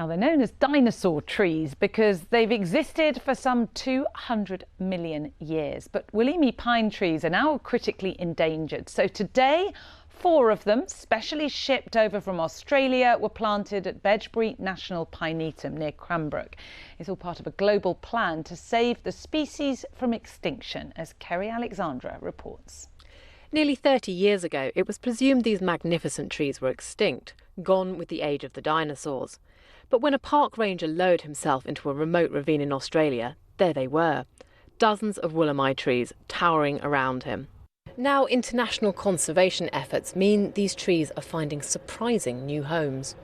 Now, they're known as dinosaur trees because they've existed for some 200 million years. But Williamy pine trees are now critically endangered. So today, 4 of them, specially shipped over from Australia, were planted at Bedgebury National Pinetum near Cranbrook. It's all part of a global plan to save the species from extinction, as Kerry Alexandra reports. Nearly 30 years ago, it was presumed these magnificent trees were extinct, gone with the age of the dinosaurs. But when a park ranger lowered himself into a remote ravine in Australia, there they were, dozens of Williamy trees towering around him. Now, international conservation efforts mean these trees are finding surprising new homes.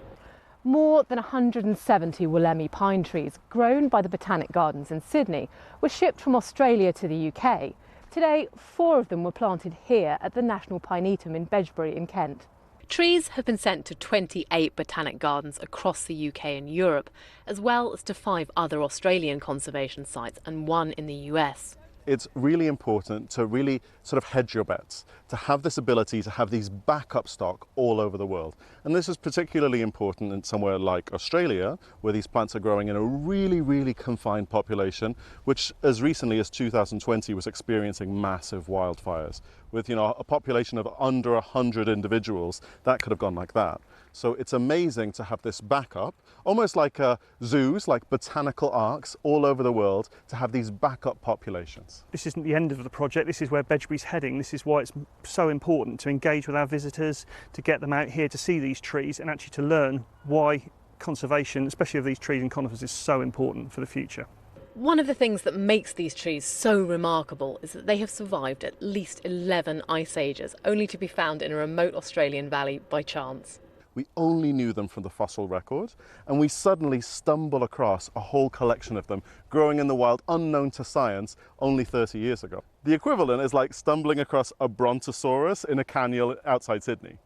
More than 170 Williamy pine trees, grown by the Botanic Gardens in Sydney, were shipped from Australia to the UK. Today, 4 of them were planted here at the National Pinetum in Bedgebury in Kent. Trees have been sent to 28 botanic gardens across the UK and Europe, as well as to 5 other Australian conservation sites and 1 in the US. It's really important to really sort of hedge your bets, to have this ability to have these backup stock all over the world. And this is particularly important in somewhere like Australia, where these plants are growing in a really confined population, which as recently as 2020 was experiencing massive wildfires. With, a population of under 100 individuals, that could have gone like that. So it's amazing to have this backup, almost like zoos, like botanical arks all over the world, to have these backup populations. This isn't the end of the project, this is where Bedgebury's heading. This is why it's so important to engage with our visitors, to get them out here to see these trees and actually to learn why conservation, especially of these trees and conifers, is so important for the future. One of the things that makes these trees so remarkable is that they have survived at least 11 ice ages, only to be found in a remote Australian valley by chance. We only knew them from the fossil record, and we suddenly stumble across a whole collection of them growing in the wild, unknown to science, only 30 years ago. The equivalent is like stumbling across a brontosaurus in a canyon outside Sydney.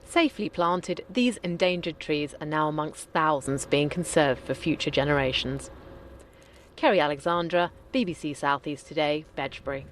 Safely planted, these endangered trees are now amongst thousands being conserved for future generations. Kerry Alexandra, BBC South East Today, Bedgebury.